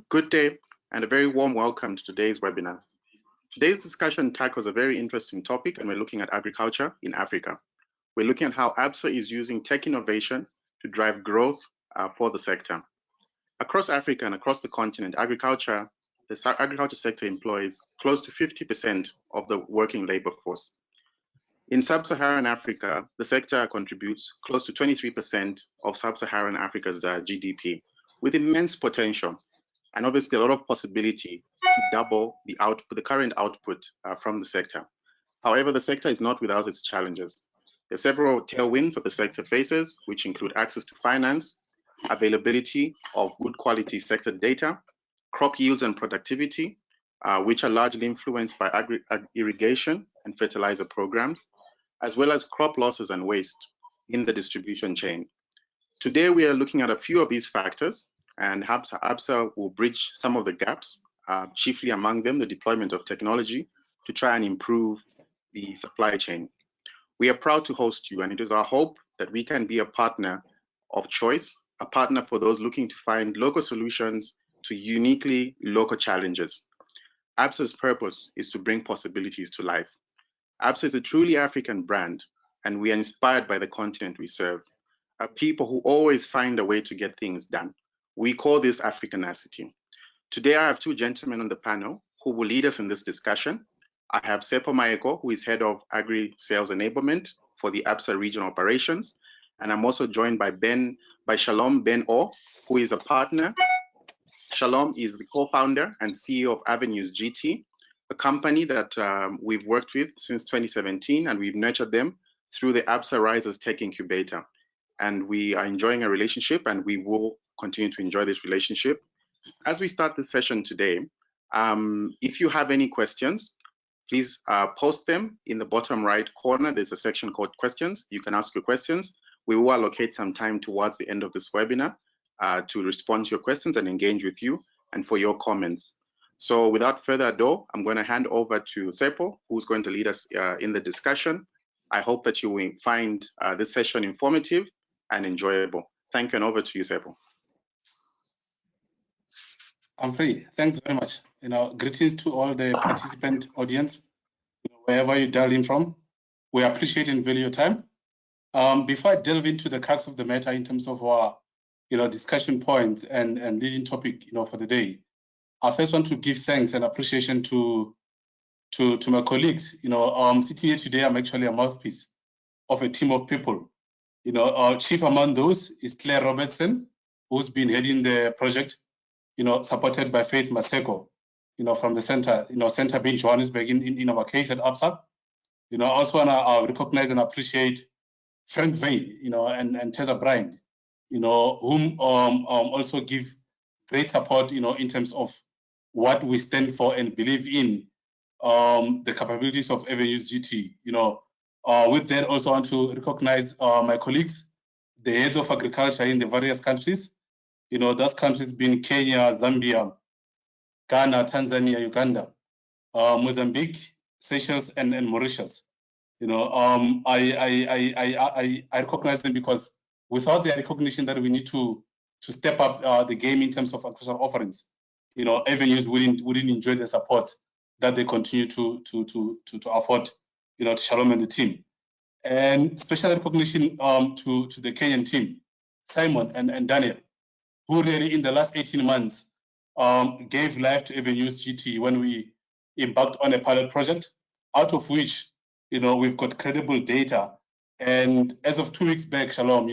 Good day and a very warm welcome to today's webinar. Today's discussion tackles a very interesting topic, and we're looking at agriculture in Africa. We're looking at how ABSA is using tech innovation to drive growth for the sector. Across Africa and across the continent, the agriculture sector employs close to 50% of the working labor force. In sub-Saharan Africa, the sector contributes close to 23% of sub-Saharan Africa's GDP, with immense potential and obviously a lot of possibility to double the current output from the sector. However, the sector is not without its challenges. There are several tailwinds that the sector faces, which include access to finance, availability of good quality sector data, crop yields and productivity, which are largely influenced by irrigation and fertilizer programs, as well as crop losses and waste in the distribution chain. Today, we are looking at a few of these factors, and ABSA will bridge some of the gaps, chiefly among them the deployment of technology to try and improve the supply chain. We are proud to host you, and it is our hope that we can be a partner of choice, a partner for those looking to find local solutions to uniquely local challenges. ABSA's purpose is to bring possibilities to life. ABSA is a truly African brand, and we are inspired by the continent we serve, a people who always find a way to get things done. We call this Africanacity. Today, I have two gentlemen on the panel who will lead us in this discussion. I have Sepo Maeko, who is Head of Agri-Sales Enablement for the ABSA Regional Operations. And I'm also joined by Shalom Ben-O, who is a partner. Shalom is the co-founder and CEO of Avenews GT, a company that we've worked with since 2017, and we've nurtured them through the ABSA Rises Tech Incubator. And we are enjoying a relationship, and we will continue to enjoy this relationship. As we start this session today, if you have any questions, please post them in the bottom right corner. There's a section called questions. You can ask your questions. We will allocate some time towards the end of this webinar to respond to your questions and engage with you and for your comments. So without further ado, I'm going to hand over to Sepo, who's going to lead us in the discussion. I hope that you will find this session informative and enjoyable. Thank you, and over to you, Sepo. Humphrey, thanks very much. Greetings to all the participant audience, wherever you dial in from. We appreciate and value your time. Before I delve into the crux of the matter in terms of our, discussion points and leading topic, for the day, I first want to give thanks and appreciation to my colleagues. Sitting here today, I'm actually a mouthpiece of a team of people. Chief among those is Claire Robertson, who's been heading the project, supported by Faith Maseko, from the center, center being Johannesburg in our case at ABSA. I also want to recognize and appreciate Frank Vane, and Tessa Bryant, whom also give great support, in terms of what we stand for and believe in, the capabilities of Avenews GT. With that, also want to recognize my colleagues, the heads of agriculture in the various countries. Those countries being Kenya, Zambia, Ghana, Tanzania, Uganda, Mozambique, Seychelles, and Mauritius. I recognize them because without their recognition that we need to step up the game in terms of agricultural offerings, Avenews wouldn't enjoy the support that they continue to afford, to Shalom and the team. And special recognition to the Kenyan team, Simon and Daniel, who really in the last 18 months gave life to Avenews GT when we embarked on a pilot project, out of which, we've got credible data. And as of 2 weeks back, Shalom,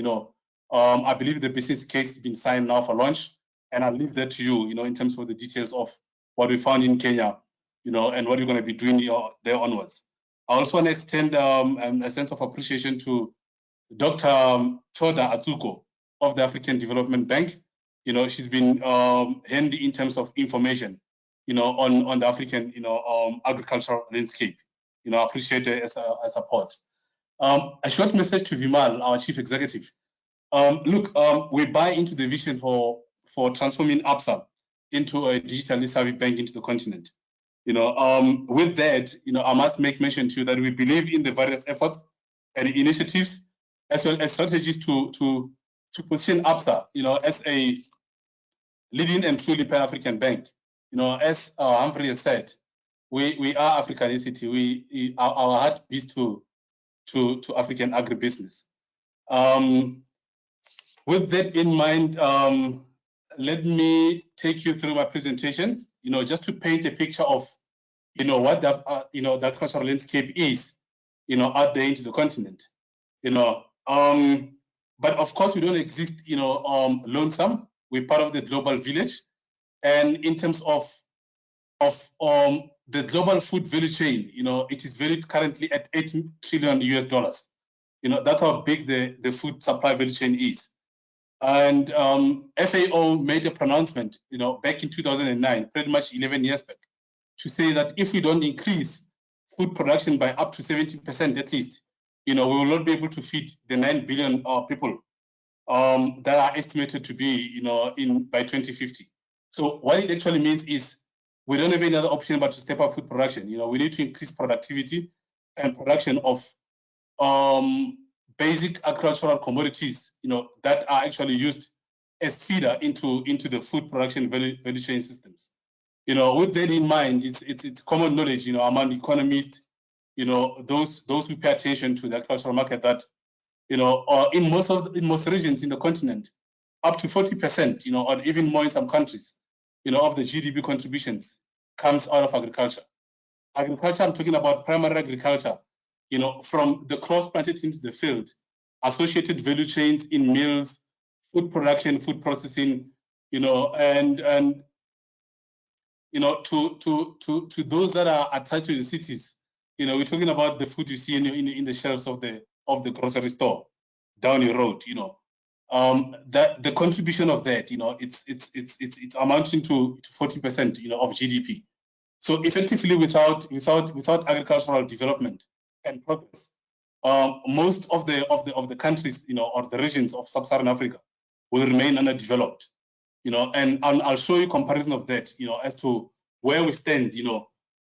I believe the business case has been signed now for launch, and I'll leave that to you, in terms of the details of what we found in Kenya, and what you're going to be doing there onwards. I also want to extend a sense of appreciation to Dr. Toda Atsuko of the African Development Bank. She's been handy in terms of information, on the African, agricultural landscape. I appreciate it as a support. A short message to Vimal, our chief executive. Look, we buy into the vision for transforming Absa into a digitally savvy bank into the continent. With that, I must make mention to you that we believe in the various efforts and initiatives, as well as strategies to position Absa, as a leading and truly Pan-African bank. As Humphrey has said, we are Africanicity. Our heart beats to African agribusiness. With that in mind, let me take you through my presentation, just to paint a picture of, what that, that cultural landscape is, out there into the continent, but of course we don't exist, lonesome. We're part of the global village, and in terms of the global food value chain, it is valued currently at $8 trillion US. That's how big the food supply value chain is. And FAO made a pronouncement, back in 2009, pretty much 11 years back, to say that if we don't increase food production by up to 70% at least, we will not be able to feed the 9 billion people that are estimated to be, by 2050. So what it actually means is we don't have any other option but to step up food production. We need to increase productivity and production of basic agricultural commodities, that are actually used as feeder into the food production value chain systems. With that in mind, it's common knowledge, among economists, those who pay attention to the agricultural market, that, in most regions in the continent, up to 40%, or even more in some countries, of the GDP contributions comes out of agriculture. Agriculture, I'm talking about primary agriculture, from the crops planted into the field, associated value chains in mills, food production, food processing, and to those that are attached to the cities, we're talking about the food you see in the shelves of the grocery store down the road, that the contribution of that, it's amounting to 40%, of GDP. So effectively, without agricultural development and progress, most of the countries, or the regions of sub-Saharan Africa will remain underdeveloped, and I'll show you comparison of that, as to where we stand,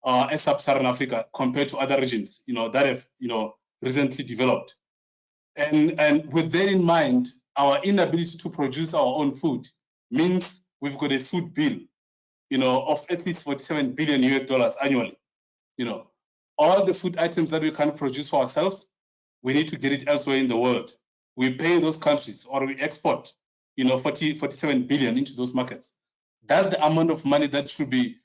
as sub-Saharan Africa compared to other regions, that have, recently developed. And with that in mind, our inability to produce our own food means we've got a food bill, of at least $47 billion US annually. All the food items that we can't produce for ourselves, we need to get it elsewhere in the world. We pay those countries, or we export, 47 billion into those markets. That's the amount of money that should be,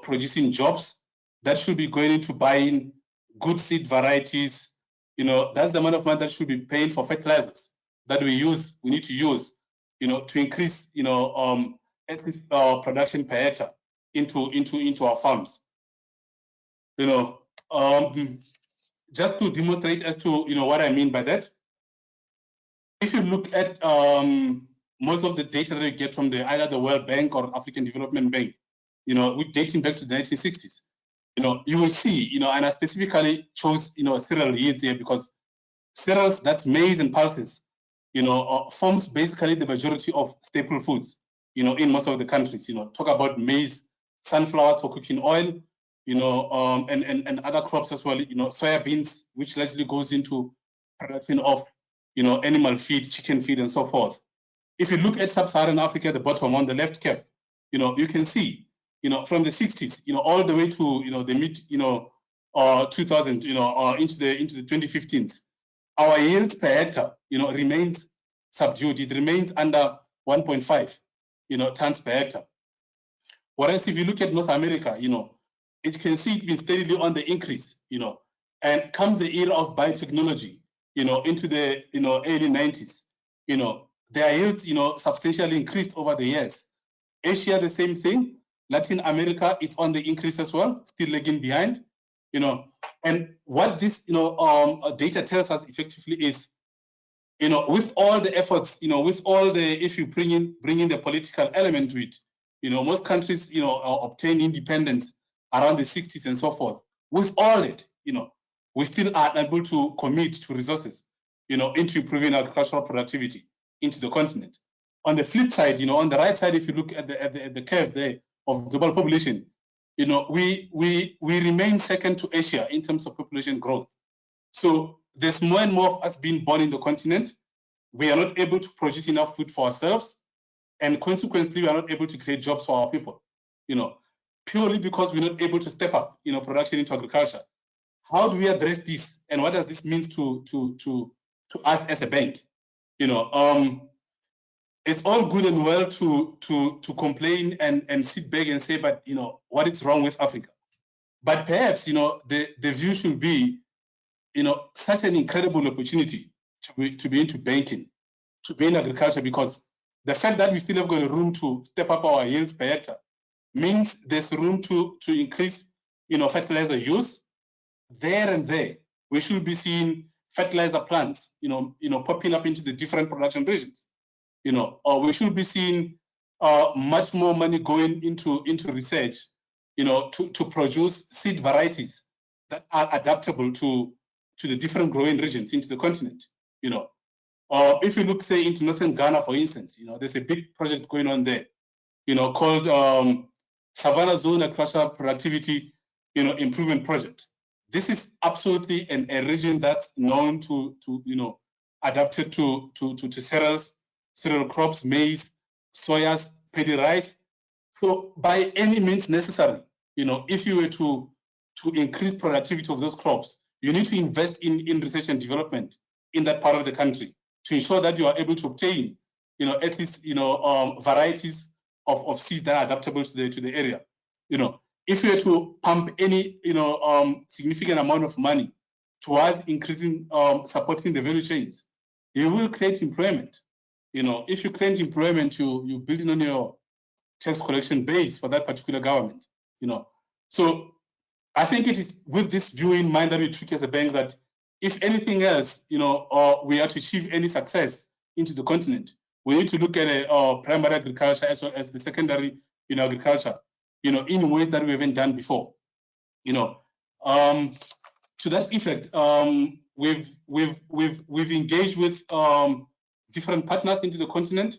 producing jobs, that should be going into buying good seed varieties. That's the amount of money that should be paying for fertilizers that we need to use, to increase, at least production per hectare into our farms. Just to demonstrate as to what I mean by that, if you look at most of the data that you get from either the World Bank or African Development Bank, dating back to the 1960s, you will see, and I specifically chose, cereal yields here because cereals, that's maize and pulses, forms basically the majority of staple foods, in most of the countries. Talk about maize, sunflowers for cooking oil, and other crops as well, soya beans, which largely goes into production of, animal feed, chicken feed, and so forth. If you look at sub-Saharan Africa at the bottom on the left cap, you can see, from the 60s, all the way to, the mid, 2000, into the 2015s, our yield per hectare, remains subdued. It remains under 1.5, tons per hectare. Whereas if you look at North America, it can see it's been steadily on the increase, and come the era of biotechnology, into the, early 90s, their yields, substantially increased over the years. Asia, the same thing. Latin America, it's on the increase as well, still lagging behind, and what this, data tells us effectively is, with all the efforts, with all the, if you bring in the political element to it, most countries, obtain independence around the 60s and so forth. With all it, we still are able to commit to resources, into improving agricultural productivity into the continent. On the flip side, on the right side, if you look at the curve there of global population, we remain second to Asia in terms of population growth. So there's more and more of us being born in the continent. We are not able to produce enough food for ourselves, and consequently, we are not able to create jobs for our people, purely because we're not able to step up, production into agriculture. How do we address this, and what does this mean to us as a bank? It's all good and well to complain and sit back and say, but what is wrong with Africa? But perhaps the view should be, such an incredible opportunity to be into banking, to be in agriculture, because the fact that we still have got a room to step up our yields per hectare means there's room to increase, fertilizer use. There and there, we should be seeing fertilizer plants, popping up into the different production regions, or we should be seeing much more money going into research, to produce seed varieties that are adaptable to the different growing regions into the continent, If you look, say, into northern Ghana, for instance, there's a big project going on there, called Savannah Zone Agricultural Productivity, Improvement Project. This is absolutely a region that's known to adapted to cereals, cereal crops, maize, soyas, paddy rice. So by any means necessary, if you were to increase productivity of those crops, you need to invest in research and development in that part of the country to ensure that you are able to obtain, at least, varieties of seeds that are adaptable to the area. If you were to pump any, significant amount of money towards increasing, supporting the value chains, you will create employment. If you create employment, you building on your tax collection base for that particular government. So I think it is with this view in mind that we took as a bank that if anything else, or we are to achieve any success into the continent, we need to look at primary agriculture as well as the secondary, agriculture, in ways that we haven't done before. To that effect, we've engaged with different partners into the continent.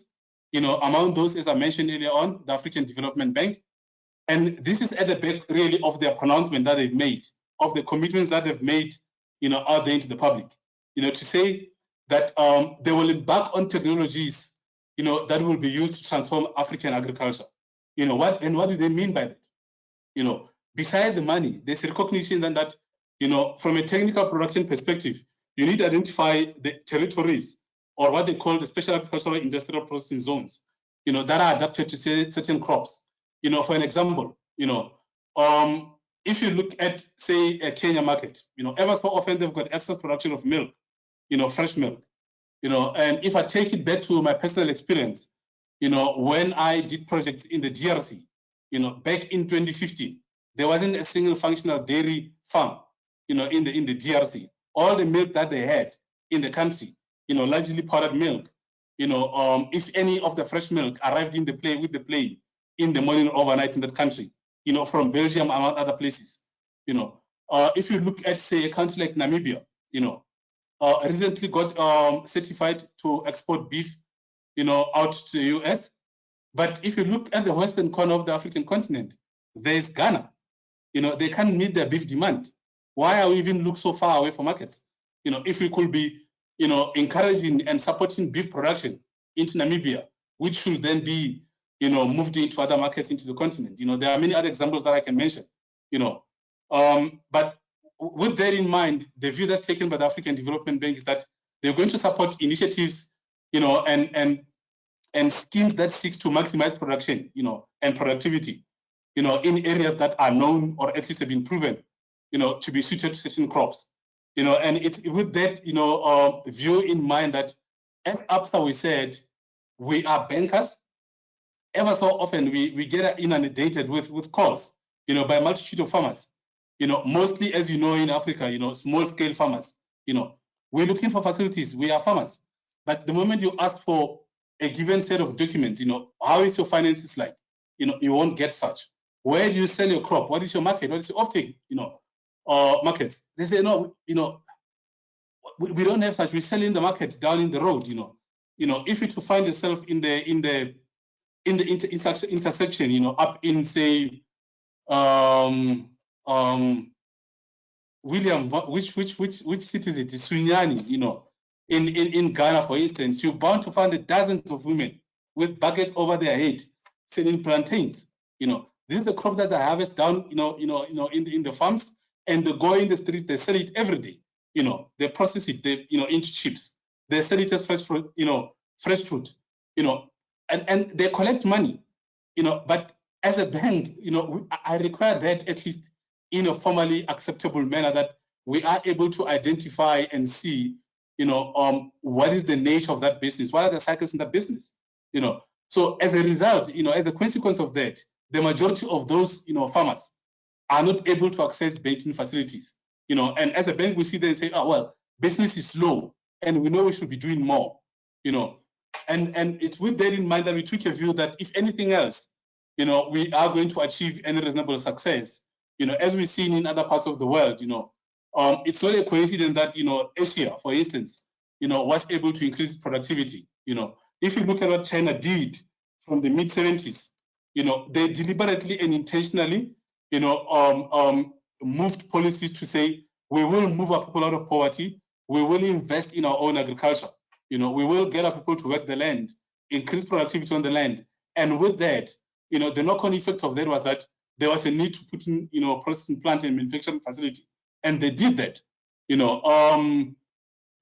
Among those, as I mentioned earlier on, the African Development Bank. And this is at the back, really, of their pronouncement that they've made, of the commitments that they've made, out there into the public, to say that they will embark on technologies, that will be used to transform African agriculture. What do they mean by that? Beside the money, there's recognition that, from a technical production perspective, you need to identify the territories or what they call the special agricultural industrial processing zones, that are adapted to certain crops. For an example, if you look at, say, a Kenya market, ever so often they've got excess production of milk, fresh milk, and if I take it back to my personal experience, when I did projects in the DRC, back in 2015, there wasn't a single functional dairy farm, in the DRC. All the milk that they had in the country, largely powdered milk, if any of the fresh milk arrived with the plane in the morning or overnight in that country, from Belgium and other places, if you look at, say, a country like Namibia, recently got certified to export beef, out to the US. But if you look at the western corner of the African continent, there's Ghana. They can't meet their beef demand. Why are we even look so far away from markets? If we could be, encouraging and supporting beef production into Namibia, which should then be, moved into other markets into the continent. There are many other examples that I can mention. But with that in mind, the view that's taken by the African Development Bank is that they're going to support initiatives, and schemes that seek to maximize production, and productivity, in areas that are known or at least have been proven, to be suited to certain crops. And it's with that, view in mind that at Absa we said we are bankers. Ever so often we get inundated with calls, by a multitude of farmers, mostly, as you know, in Africa, small scale farmers, we're looking for facilities, we are farmers. But the moment you ask for a given set of documents, how is your finances like? You won't get such. Where do you sell your crop? What is your market? What is your offtake, markets? They say, no, we don't have such. We sell in the market down in the road, if you to find yourself in the intersection, up in, say, William, which city is it? Sunyani, in Ghana, for instance, you're bound to find dozens of women with buckets over their head selling plantains. This is the crop that they harvest down, in the farms, and they go in the streets. They sell it every day. They process it, into chips. They sell it as fresh fruit, and they collect money, But as a bank, I require that at least in a formally acceptable manner, that we are able to identify and see, what is the nature of that business, what are the cycles in that business, So as a result, as a consequence of that, the majority of those, farmers are not able to access banking facilities, and as a bank, we see them and say, oh, well, business is slow and we know we should be doing more, and it's with that in mind that we took a view that if anything else, we are going to achieve any reasonable success, as we've seen in other parts of the world, it's not a coincidence that, Asia, for instance, was able to increase productivity. If you look at what China did from the mid-70s, they deliberately and intentionally, moved policies to say, we will move our people out of poverty, we will invest in our own agriculture, we will get our people to work the land, increase productivity on the land. And with that, the knock-on effect of that was that there was a need to put in, processing plant and manufacturing facility. And they did that. The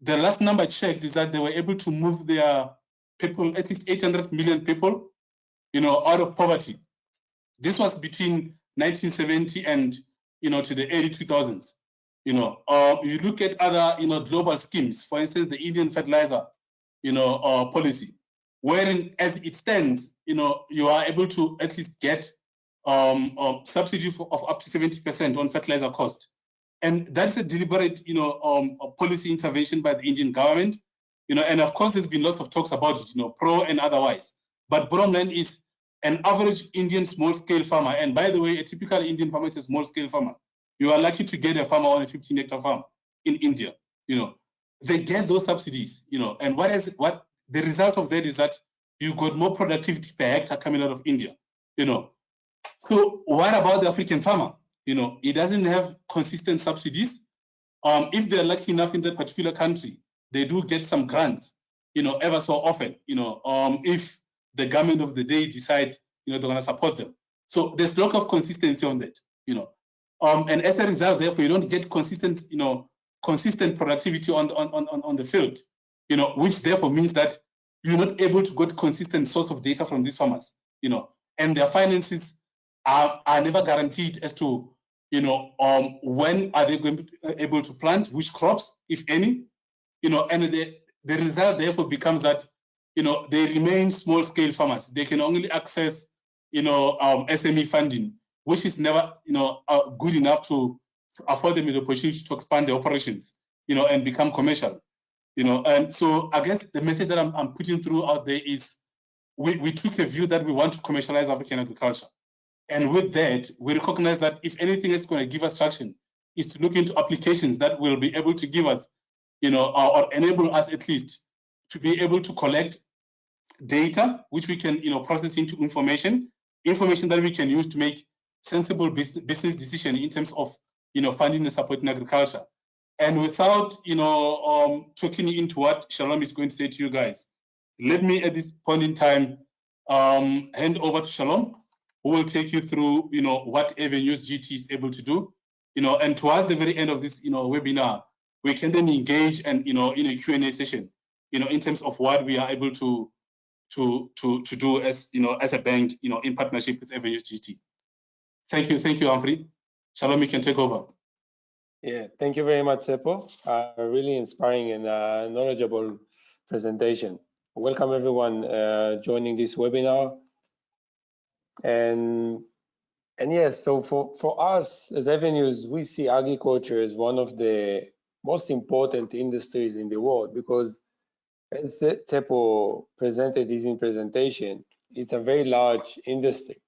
last number checked is that they were able to move their people, at least 800 million people, out of poverty. This was between 1970 and, to the early 2000s. You look at other, global schemes, for instance, the Indian fertilizer, policy, wherein as it stands, you are able to at least get subsidy of up to 70% on fertilizer cost. And that's a deliberate, policy intervention by the Indian government, and of course, there's been lots of talks about it, pro and otherwise. But bottom line is an average Indian small-scale farmer, and by the way, a typical Indian farmer is a small-scale farmer. You are lucky to get a farmer on a 15-hectare farm in India, They get those subsidies, and what the result of that is that you got more productivity per hectare coming out of India, So what about the African farmer? It doesn't have consistent subsidies. If they're lucky enough in that particular country, they do get some grants, ever so often, if the government of the day decide, they're going to support them. So there's lack of consistency on that, and as a result, therefore, you don't get consistent, consistent productivity on the field, which therefore means that you're not able to get consistent source of data from these farmers, and their finances are never guaranteed as to, when are they going to be able to plant, which crops, if any, and the result therefore becomes that, they remain small-scale farmers. They can only access, SME funding, which is never, good enough to afford them the opportunity to expand their operations, and become commercial, And so I guess the message that I'm putting through out there is we took a view that we want to commercialize African agriculture. And with that, we recognize that if anything is going to give us traction, is to look into applications that will be able to give us, or enable us at least to be able to collect data, which we can, process into information that we can use to make sensible business decision in terms of, funding and supporting agriculture. And without, talking into what Shalom is going to say to you guys, let me at this point in time hand over to Shalom, who will take you through, what Avenews GT is able to do, and towards the very end of this, webinar, we can then engage and, in a Q&A session, in terms of what we are able to do as, as a bank, in partnership with Avenews GT. Thank you, Humphrey. Shalom, you can take over. Yeah, thank you very much, Seppo. A really inspiring and knowledgeable presentation. Welcome everyone joining this webinar. And yes, so for us as Avenews, we see agriculture as one of the most important industries in the world because, as Seppo presented this in presentation, it's a very large industry,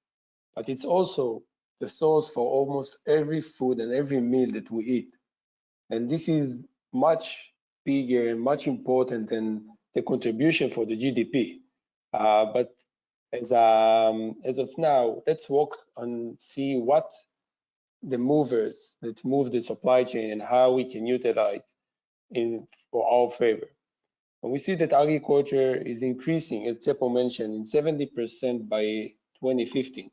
but it's also the source for almost every food and every meal that we eat. And this is much bigger and much important than the contribution for the GDP. But as of now, let's walk and see what the movers that move the supply chain and how we can utilize in for our favor. And we see that agriculture is increasing, as Seppo mentioned, in 70% by 2015.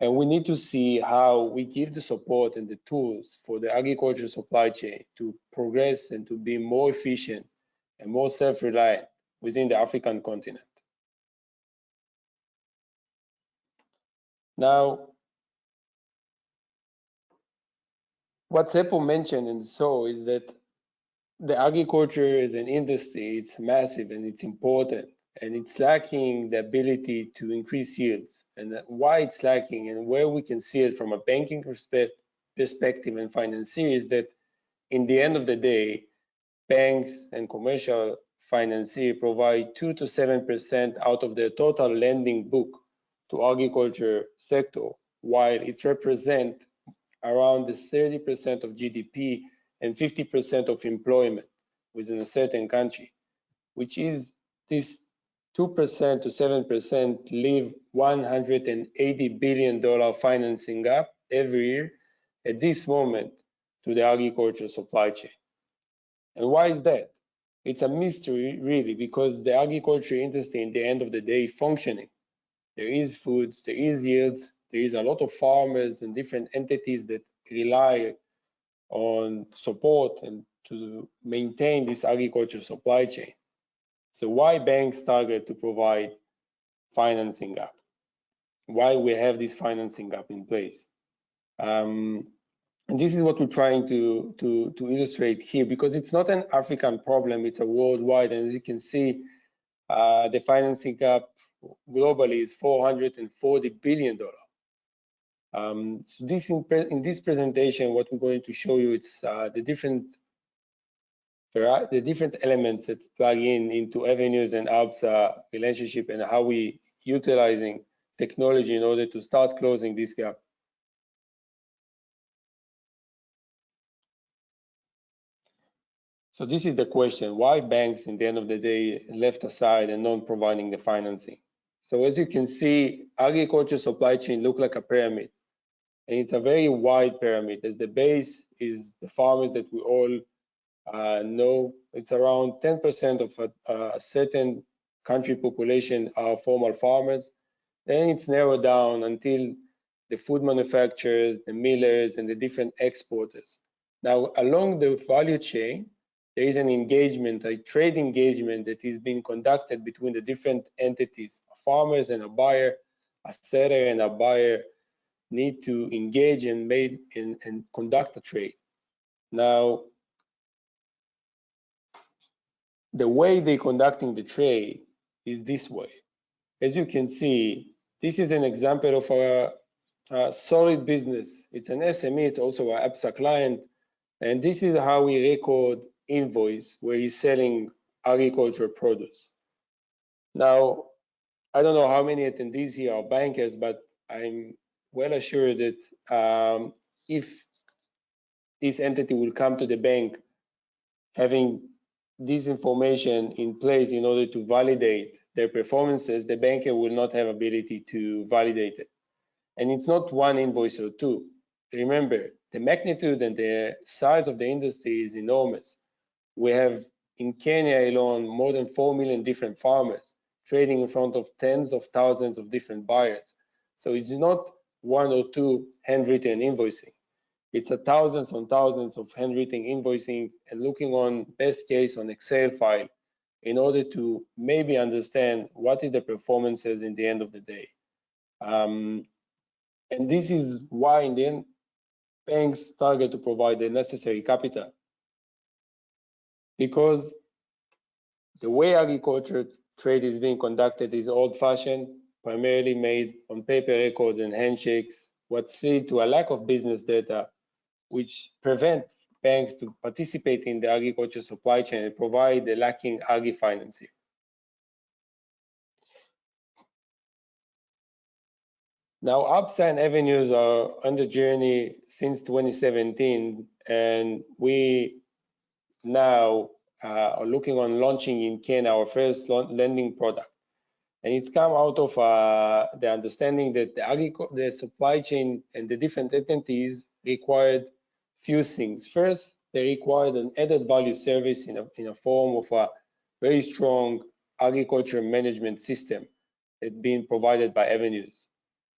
And we need to see how we give the support and the tools for the agriculture supply chain to progress and to be more efficient and more self-reliant within the African continent. Now, what Seppo mentioned and so is that the agriculture is an industry, it's massive and it's important, and it's lacking the ability to increase yields. And why it's lacking and where we can see it from a banking perspective and financier is that in the end of the day, banks and commercial financiers provide 2 to 7% out of their total lending book to agriculture sector, while it represents around the 30% of GDP and 50% of employment within a certain country, which is this 2% to 7% leave $180 billion financing gap every year at this moment to the agriculture supply chain. And why is that? It's a mystery, really, because the agriculture industry, in the end of the day, functioning. There is foods, there is yields, there is a lot of farmers and different entities that rely on support and to maintain this agriculture supply chain. So why banks target to provide financing gap? Why we have this financing gap in place? And this is what we're trying to illustrate here, because it's not an African problem, it's a worldwide. And as you can see, the financing gap globally is $440 billion. So in this presentation, what we're going to show you, it's the different elements that plug into Avenews and Absa relationship and how we utilizing technology in order to start closing this gap. So this is the question: why banks, in the end of the day, left aside and not providing the financing? So as you can see, agriculture supply chain look like a pyramid, and it's a very wide pyramid. As the base is the farmers that we all know. It's around 10% of a certain country population are formal farmers. Then it's narrowed down until the food manufacturers, the millers, and the different exporters. Now, along the value chain, there is an engagement, a trade engagement that is being conducted between the different entities. Farmers and a buyer, a seller and a buyer need to engage and conduct a trade. Now, the way they're conducting the trade is this way. As you can see, this is an example of a solid business. It's an SME, it's also an ABSA client, and this is how we record invoice where he's selling agricultural produce. Now, I don't know how many attendees here are bankers, but I'm well assured that if this entity will come to the bank having this information in place in order to validate their performances, the banker will not have ability to validate it. And it's not one invoice or two. Remember, the magnitude and the size of the industry is enormous. We have in Kenya alone more than 4 million different farmers trading in front of tens of thousands of different buyers. So it's not one or two handwritten invoicing. It's thousands on thousands of handwritten invoicing and looking on best case on Excel file in order to maybe understand what is the performances in the end of the day. And this is why in the end, banks target to provide the necessary capital, because the way agriculture trade is being conducted is old-fashioned, primarily made on paper records and handshakes, what leads to a lack of business data, which prevent banks to participate in the agriculture supply chain and provide the lacking agri-financing. Now, Absa and Avenews are on the journey since 2017, and we now are looking on launching in Kenya our first lending product. And it's come out of the understanding that the supply chain and the different entities required few things. First, they required an added value service in a form of a very strong agriculture management system that's being provided by Avenews.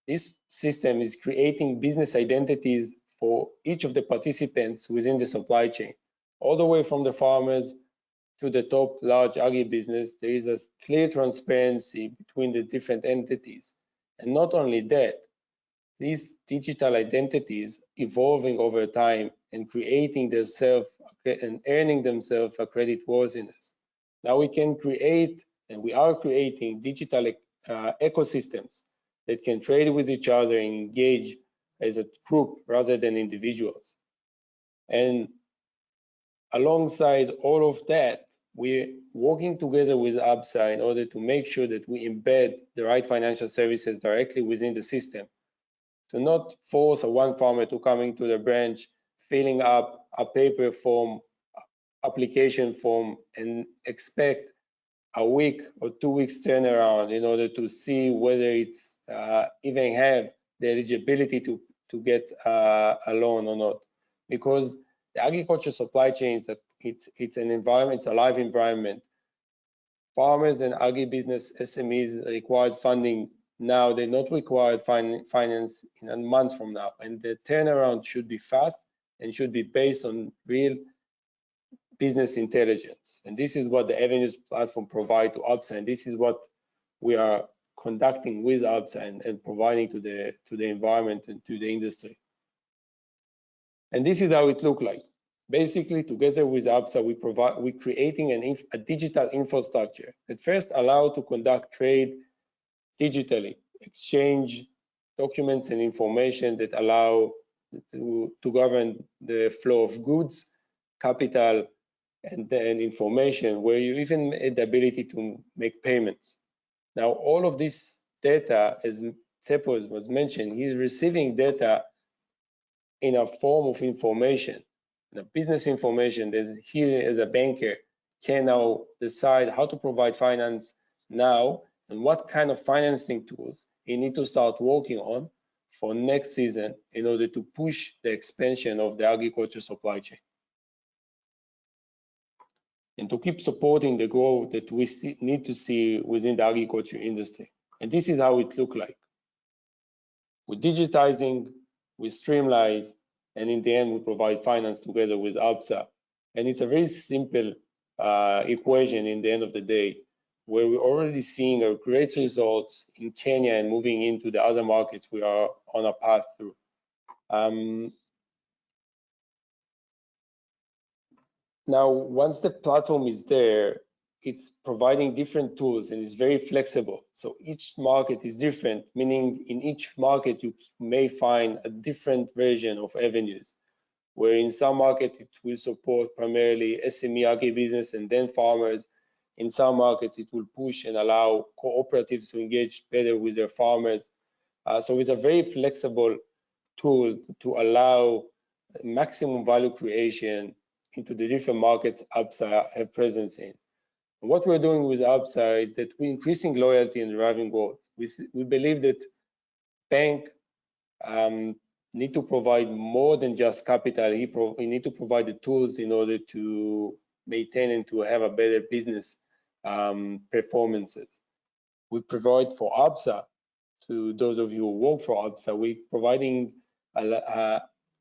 This system is creating business identities for each of the participants within the supply chain, all the way from the farmers to the top large agribusiness. There is a clear transparency between the different entities. And not only that, these digital identities evolving over time and creating themselves and earning themselves a creditworthiness. Now we can create, and we are creating digital ecosystems that can trade with each other and engage as a group rather than individuals. And alongside all of that, we're working together with Absa in order to make sure that we embed the right financial services directly within the system, to not force one farmer to come into the branch, filling up a paper form, application form, and expect a week or 2 weeks turnaround in order to see whether it's even have the eligibility to get a loan or not. Because the agriculture supply chain, it's an environment, it's a live environment. Farmers and agribusiness SMEs required funding now, they're not required finance in a month from now. And the turnaround should be fast and should be based on real business intelligence. And this is what the Avenews platform provides to Absa, and this is what we are conducting with Absa and providing to the environment and to the industry. And this is how it looks like. Basically, together with Absa, we're creating a digital infrastructure that first allows to conduct trade digitally, exchange documents and information that allow to govern the flow of goods, capital, and then information, where you even had the ability to make payments. Now, all of this data, as Tsepo was mentioned, he's receiving data in a form of information, the business information that he as a banker can now decide how to provide finance now and what kind of financing tools he need to start working on for next season in order to push the expansion of the agriculture supply chain and to keep supporting the growth that we need to see within the agriculture industry. And this is how it looks like. We're digitizing, we streamline, and in the end, we provide finance together with Absa. And it's a very simple equation in the end of the day, where we're already seeing a great results in Kenya and moving into the other markets we are on a path through. Now, once the platform is there, it's providing different tools and it's very flexible. So each market is different, meaning in each market you may find a different version of Avenews, where in some markets it will support primarily SME agribusiness and then farmers. In some markets it will push and allow cooperatives to engage better with their farmers. So it's a very flexible tool to allow maximum value creation into the different markets Absa have presence in. And what we're doing with Absa is that we're increasing loyalty and driving growth. We believe that bank need to provide more than just capital. We need to provide the tools in order to maintain and to have a better business performances. We provide for Absa, to those of you who work for Absa,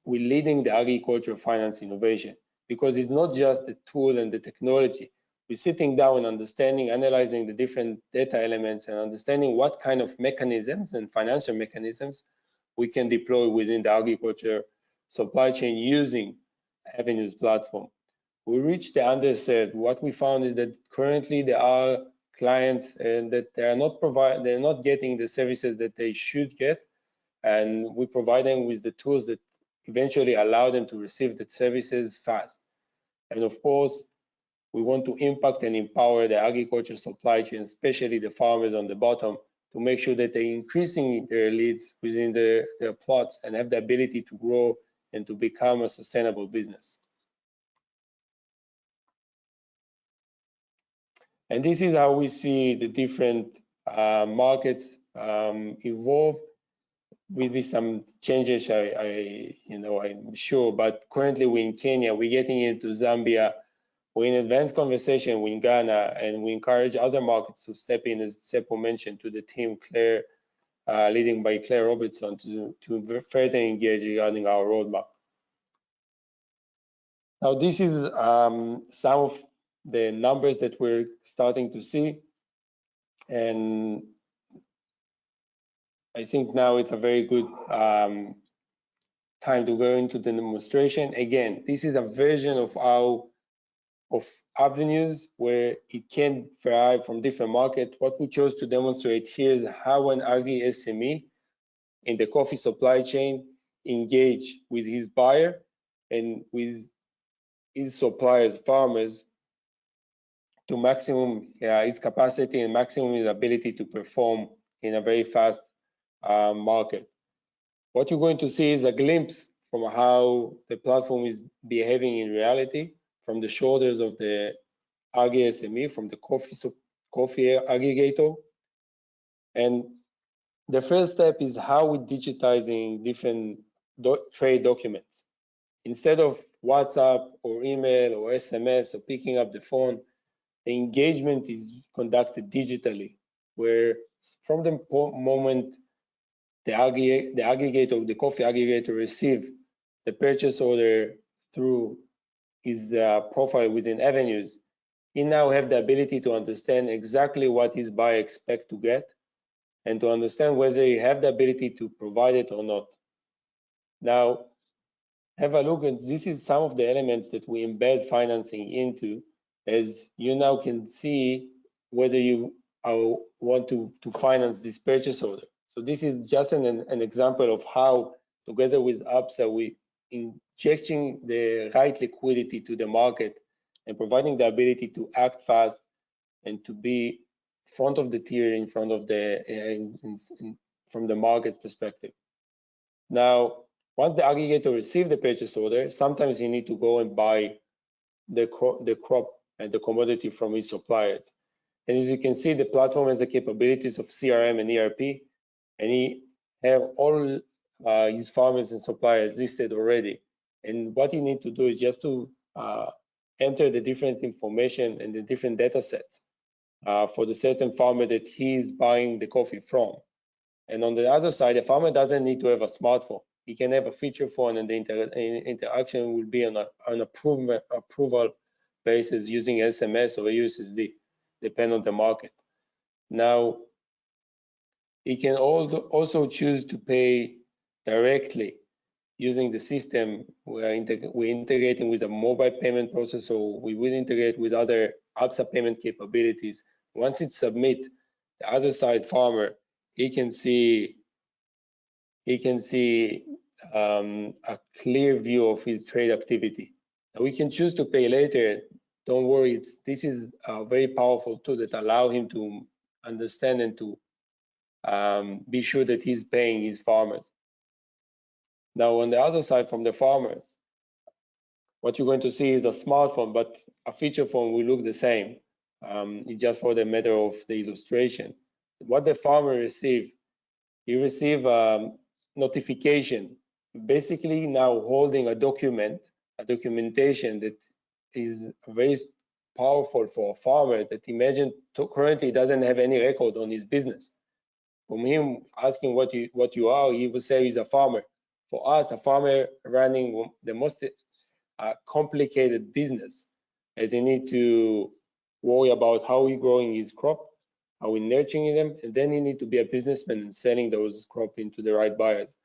we're leading the agriculture finance innovation, because it's not just the tool and the technology. We're sitting down, understanding, analyzing the different data elements and understanding what kind of mechanisms and financial mechanisms we can deploy within the agriculture supply chain using Avenews platform. We reached the underserved. What we found is that currently there are clients and that they're not getting the services that they should get, and we provide them with the tools that eventually allow them to receive the services fast. And of course, we want to impact and empower the agriculture supply chain, especially the farmers on the bottom, to make sure that they're increasing their leads within their plots and have the ability to grow and to become a sustainable business. And this is how we see the different markets evolve. With some changes, I'm sure, but currently we're in Kenya, we're getting into Zambia, we're in advanced conversation with Ghana, and we encourage other markets to step in, as Seppo mentioned, to the team Claire, leading by Claire Robertson, to further engage regarding our roadmap. Now, this is some of the numbers that we're starting to see, and I think now it's a very good time to go into the demonstration. Again, this is a version of Avenews where it can vary from different markets. What we chose to demonstrate here is how an agri SME in the coffee supply chain engage with his buyer and with his suppliers, farmers, to maximum his capacity and maximum his ability to perform in a very fast market. What you're going to see is a glimpse from how the platform is behaving in reality from the shoulders of the agri SME, from the coffee aggregator. And the first step is how we're digitizing different trade documents. Instead of WhatsApp or email or SMS or picking up the phone, the engagement is conducted digitally, where from the moment the aggregator, the coffee aggregator receive the purchase order through his profile within Avenews, he now have the ability to understand exactly what his buyer expect to get and to understand whether he have the ability to provide it or not. Now, have a look at this is some of the elements that we embed financing into, as you now can see whether you want to finance this purchase order. So this is just an example of how, together with Absa, we injecting the right liquidity to the market and providing the ability to act fast and to be front of the tier in front of the from the market perspective. Now, once the aggregator receives the purchase order, sometimes you need to go and buy the crop and the commodity from his suppliers. And as you can see, the platform has the capabilities of CRM and ERP, and he have all his farmers and suppliers listed already. And what you need to do is just to enter the different information and the different data sets for the certain farmer that he is buying the coffee from. And on the other side, the farmer doesn't need to have a smartphone. He can have a feature phone, and the interaction will be on an approval basis using SMS or USSD, depending on the market. Now, he can also choose to pay directly using the system. We're integrating with a mobile payment processor. We will integrate with other Absa payment capabilities. Once it's submit, the other side farmer, he can see a clear view of his trade activity. Now, we can choose to pay later. Don't worry, this is a very powerful tool that allow him to understand and to be sure that he's paying his farmers. Now, on the other side, from the farmers, what you're going to see is a smartphone, but a feature phone will look the same. It's just for the matter of the illustration. What the farmer receive, he receive notification, basically now holding a documentation that is very powerful for a farmer that imagine currently doesn't have any record on his business. From him asking what you are, he will say he's a farmer. For us, a farmer running the most complicated business, as he need to worry about how he growing his crop, how we nurturing them, and then he need to be a businessman and selling those crop into the right buyers.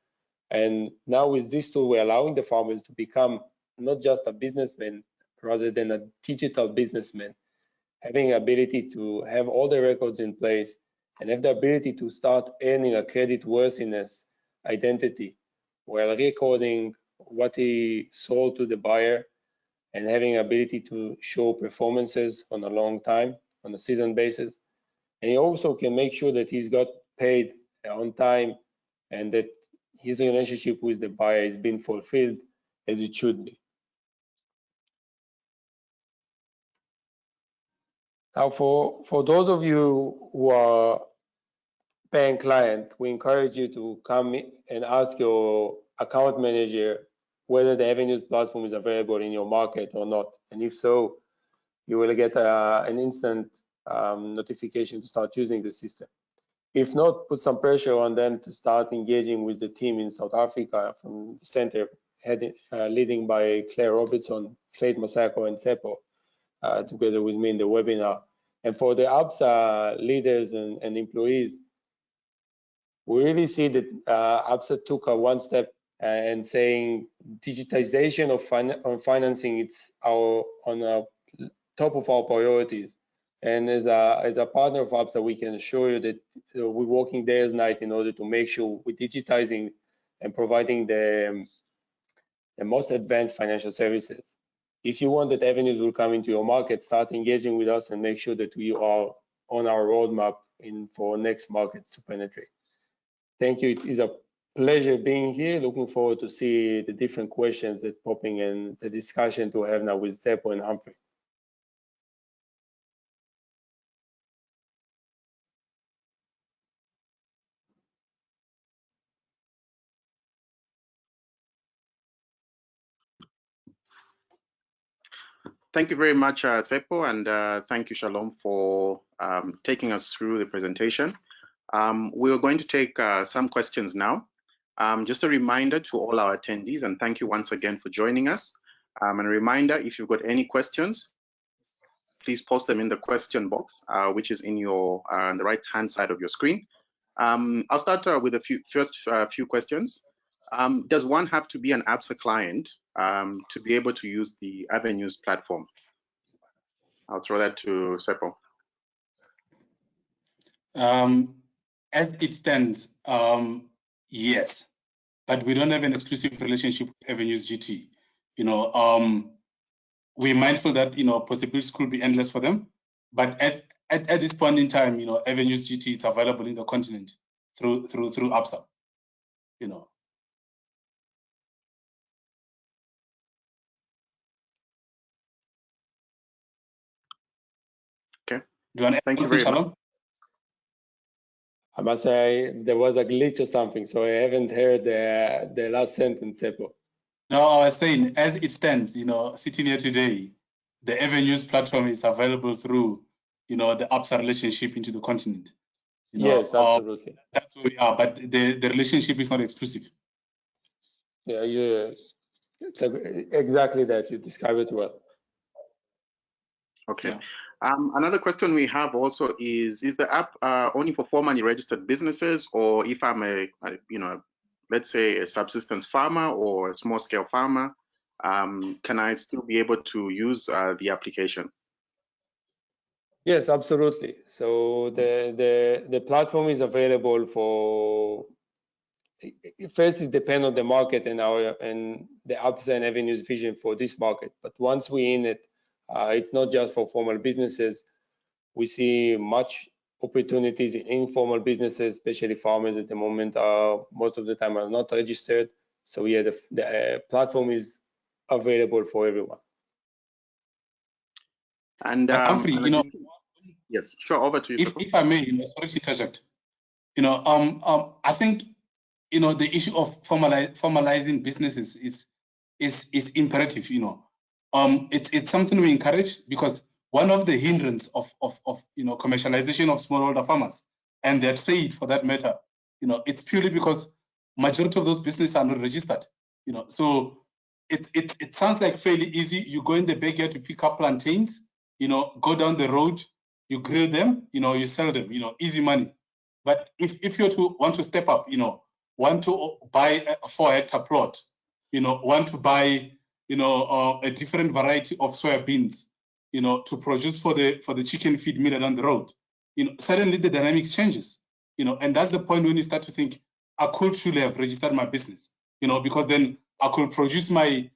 And now with this tool, we're allowing the farmers to become not just a businessman, rather than a digital businessman, having the ability to have all the records in place and have the ability to start earning a credit worthiness identity while recording what he sold to the buyer and having ability to show performances on a long time, on a season basis. And he also can make sure that he's got paid on time and that his relationship with the buyer is being fulfilled as it should be. Now, for those of you who are paying client, we encourage you to come and ask your account manager whether the Avenews platform is available in your market or not. And if so, you will get an instant notification to start using the system. If not, put some pressure on them to start engaging with the team in South Africa from the center, leading by Claire Robertson, Flade Masako, and Seppo, together with me in the webinar. And for the Absa leaders and employees, we really see that Absa took one step and saying digitization of financing, it's on top of our priorities. And as a partner of Absa, we can assure you that we're working day and night in order to make sure we're digitizing and providing the most advanced financial services. If you want that Avenews will come into your market, start engaging with us and make sure that we are on our roadmap for next markets to penetrate. Thank you. It is a pleasure being here. Looking forward to see the different questions that popping and the discussion to have now with Seppo and Humphrey. Thank you very much, Seppo, and thank you, Shalom, for taking us through the presentation. We are going to take some questions now. Just a reminder to all our attendees, and thank you once again for joining us. And a reminder, if you've got any questions, please post them in the question box, which is in your on the right-hand side of your screen. I'll start with a first few questions. Does one have to be an Absa client to be able to use the Avenews platform? I'll throw that to Seppo. As it stands, yes, but we don't have an exclusive relationship with Avenews GT. We're mindful that possibilities could be endless for them, but at this point in time, Avenews GT is available in the continent through Absa. Okay. Do you want to Thank you very much. I must say there was a glitch or something, so I haven't heard the last sentence, Seppo. No, I was saying, as it stands, sitting here today, the Avenews platform is available through, the Absa relationship into the continent. Yes, absolutely. That's where we are, but the relationship is not exclusive. Yeah, it's exactly that. You described it well. Okay. Yeah. Another question we have also is the app only for formally registered businesses, or if I'm let's say a subsistence farmer or a small scale farmer, can I still be able to use the application? Yes, absolutely. So the platform is available for, first it depends on the market and the Absa and Avenews vision for this market. But once we're in it, it's not just for formal businesses. We see much opportunities in informal businesses, especially farmers at the moment. Most of the time are not registered. So yeah, the platform is available for everyone. And Humphrey, yes, sure. Over to you. If I may, sorry to interject. I think the issue of formalizing businesses is imperative. It's something we encourage, because one of the hindrance of commercialization of smallholder farmers and their trade, for that matter, it's purely because majority of those businesses are not registered. So it sounds like fairly easy. You go in the backyard to pick up plantains, go down the road, you grill them, you sell them, easy money. But if you want to step up, want to buy a 4-hectare plot, want to buy, a different variety of soybeans, to produce for the chicken feed mill down the road, suddenly the dynamics changes, and that's the point when you start to think, I could truly have registered my business, because then I could produce my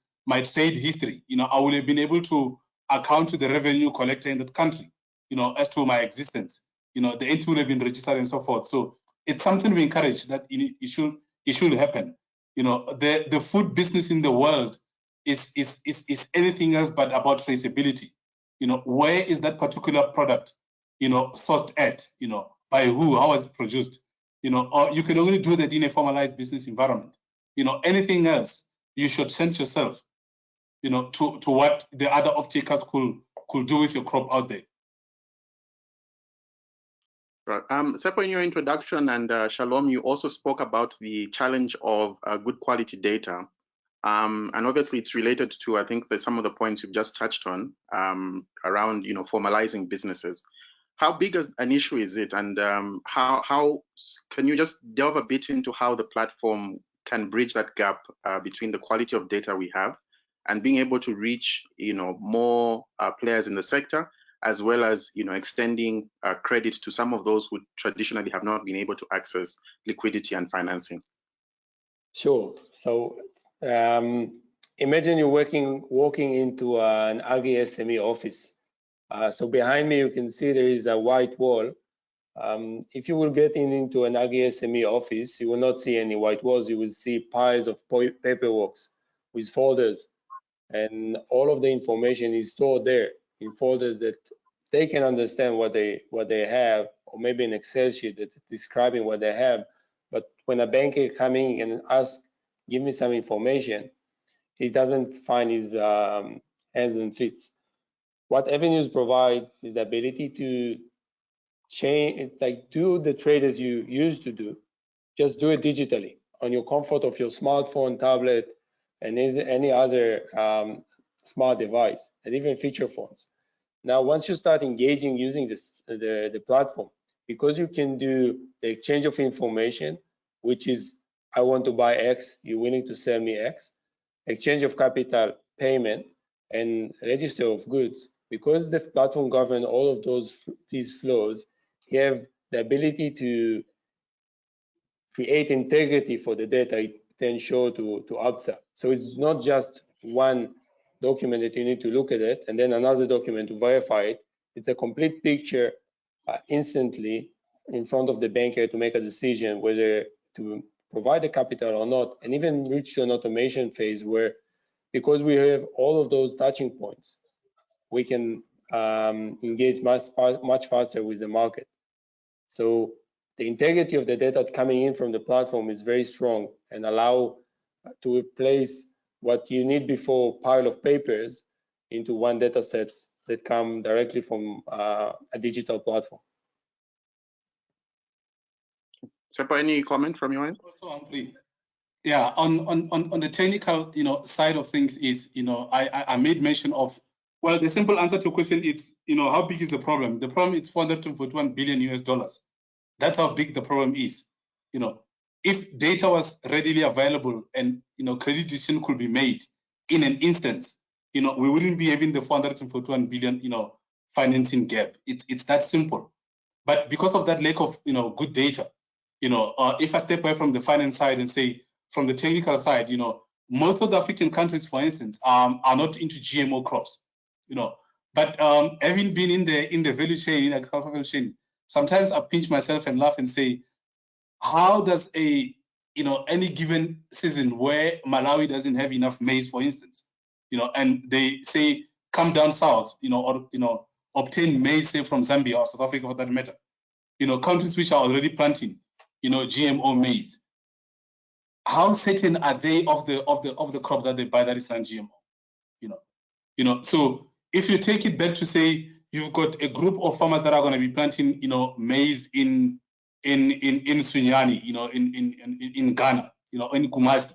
trade history, I would have been able to account to the revenue collector in that country, as to my existence, the entity would have been registered and so forth. So it's something we encourage that it should happen. The food business in the world is anything else but about traceability. Where is that particular product, sourced at, by who, how was it produced? Or you can only do that in a formalized business environment. Anything else, you should send yourself, to what the other off-takers could do with your crop out there. Right. Seppo, in your introduction, and Shalom, you also spoke about the challenge of good quality data. And obviously it's related to, I think, that some of the points you've just touched on around, formalizing businesses. How big an issue is it? And how can you just delve a bit into how the platform can bridge that gap between the quality of data we have and being able to reach, more players in the sector, as well as, extending credit to some of those who traditionally have not been able to access liquidity and financing? Sure. So imagine you're walking into an Agri SME office. So behind me, you can see there is a white wall. If you will get into an Agri SME office, you will not see any white walls. You will see piles of paperwork with folders, and all of the information is stored there in folders that they can understand what they have, or maybe an Excel sheet that is describing what they have. But when a banker coming and asks, give me some information, he doesn't find his hands and feet. What Avenews provide is the ability to change, like do the trade as you used to do, just do it digitally on your comfort of your smartphone, tablet, and any other smart device, and even feature phones. Now, once you start engaging using the platform, because you can do the exchange of information, which is, I want to buy X, you're willing to sell me X, exchange of capital, payment, and register of goods. Because the platform governs all of these flows, you have the ability to create integrity for the data it then show to Absa. So it's not just one document that you need to look at it and then another document to verify it. It's a complete picture instantly in front of the banker to make a decision whether to provide the capital or not, and even reach to an automation phase where, because we have all of those touching points, we can engage much faster with the market. So the integrity of the data coming in from the platform is very strong and allow to replace what you need before pile of papers into one data sets that come directly from a digital platform. Seppo, any comment from your end? Also, Humphrey. Yeah, on the technical, side of things is, I made mention of, well, the simple answer to the question is, how big is the problem? The problem is $441 billion US. That's how big the problem is. If data was readily available and, credit decision could be made in an instance, we wouldn't be having the 441 billion, financing gap. It's that simple. But because of that lack of, good data, if I step away from the finance side and say, from the technical side, most of the African countries, for instance, are not into GMO crops, But having been in the value chain, agricultural value chain, sometimes I pinch myself and laugh and say, how does any given season where Malawi doesn't have enough maize, for instance, and they say come down south, or obtain maize, say from Zambia or South Africa for that matter, countries which are already planting, GMO maize. How certain are they of the crop that they buy that is non-GMO? So if you take it back to say you've got a group of farmers that are going to be planting, maize in Sunyani, in Ghana, in Kumasi,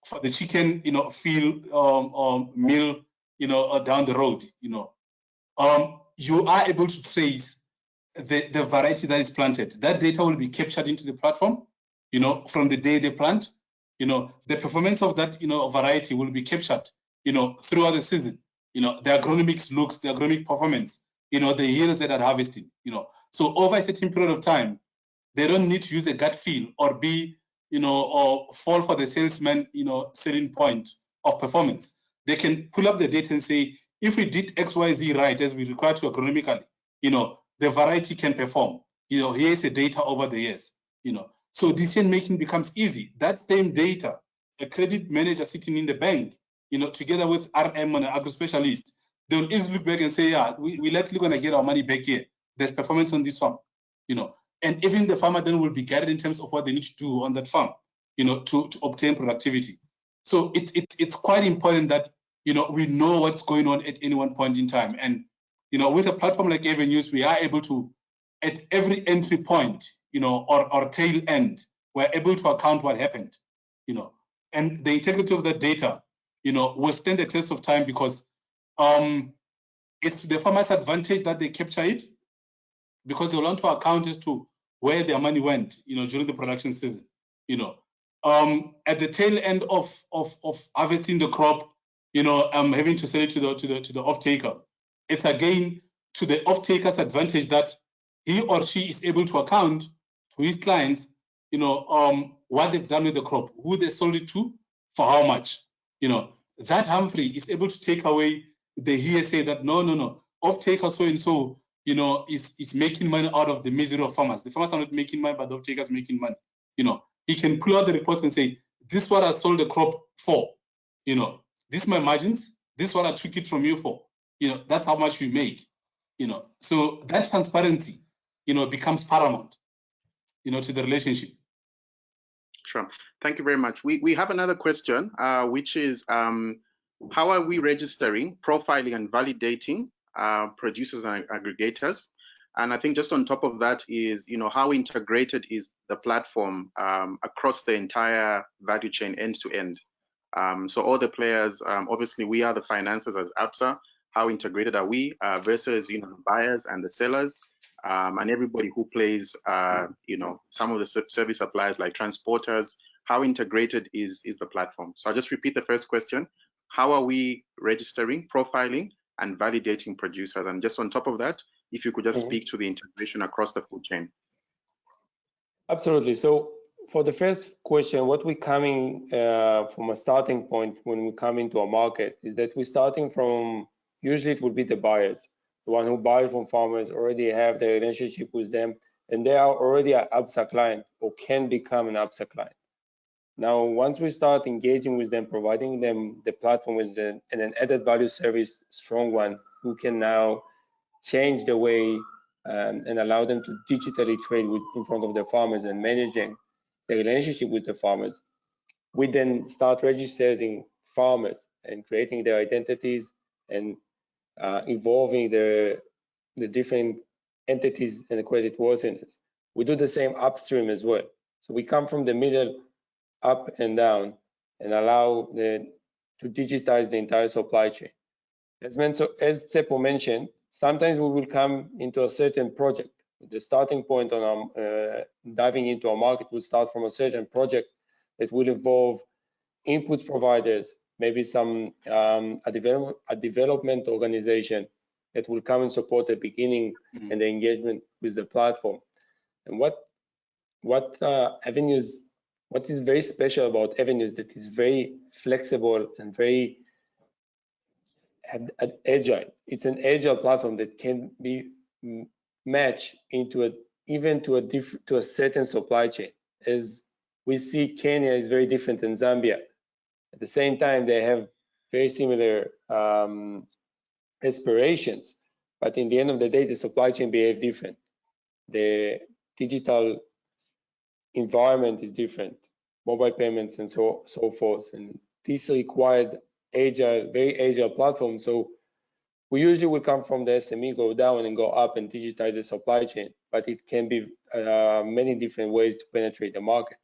for the chicken, field mill, down the road, you are able to trace the variety that is planted. That data will be captured into the platform, from the day they plant. The performance of that, variety will be captured, throughout the season. The agronomics looks, the agronomic performance, the yields that are harvesting, So over a certain period of time, they don't need to use a gut feel or be, or fall for the salesman, selling point of performance. They can pull up the data and say, if we did X, Y, Z right as we require to agronomically, the variety can perform. Here's the data over the years, So decision making becomes easy. That same data, a credit manager sitting in the bank, together with RM and an agro specialist, they'll easily look back and say, yeah, we're likely going to get our money back here. There's performance on this farm, and even the farmer then will be guided in terms of what they need to do on that farm, to obtain productivity. So it's quite important that, we know what's going on at any one point in time. And, with a platform like Avenews, we are able to, at every entry point, or tail end, we're able to account what happened, and the integrity of that data, will stand the test of time, because it's to the farmer's advantage that they capture it, because they want to account as to where their money went, during the production season. At the tail end of harvesting the crop, having to sell it to the off-taker. It's again to the off-taker's advantage that he or she is able to account to his clients, what they've done with the crop, who they sold it to, for how much. That Humphrey is able to take away the hearsay that no, off-taker so and so, is making money out of the misery of farmers. The farmers are not making money, but the off-takers making money. He can pull out the reports and say, this is what I sold the crop for. This is my margins. This is what I took it from you for. That's how much you make. So that transparency, becomes paramount, to the relationship. Sure. Thank you very much. We have another question, which is, how are we registering, profiling, and validating producers and aggregators? And I think just on top of that is, how integrated is the platform across the entire value chain, end to end? So all the players, obviously we are the financiers as Absa. How integrated are we versus, the buyers and the sellers, and everybody who plays, some of the service suppliers like transporters? How integrated is the platform? So I'll just repeat the first question. How are we registering, profiling, and validating producers? And just on top of that, if you could just speak to the integration across the food chain. Absolutely. So for the first question, what we're coming from a starting point when we come into a market is that we're starting from, usually it would be the buyers, the one who buy from farmers, already have the relationship with them, and they are already an Absa client or can become an Absa client. Now, once we start engaging with them, providing them the platform with and an added value service, strong one, who can now change the way and allow them to digitally trade in front of the farmers and managing the relationship with the farmers, we then start registering farmers and creating their identities and evolving the different entities and the credit worthiness. We do the same upstream as well. So we come from the middle up and down and allow to digitize the entire supply chain. As Tsepo mentioned, sometimes we will come into a certain project. The starting point on diving into a market will start from a certain project that will involve input providers, maybe some a development organization that will come and support the beginning and the engagement with the platform. And what Avenews, what is very special about Avenews, that is very flexible and very agile. It's an agile platform that can be matched into to a certain supply chain. As we see, Kenya is very different than Zambia. At the same time, they have very similar aspirations, but in the end of the day, the supply chain behave different. The digital environment is different, mobile payments and so forth, and this required very agile platform. So we usually will come from the SME, go down and go up and digitize the supply chain, but it can be many different ways to penetrate the market.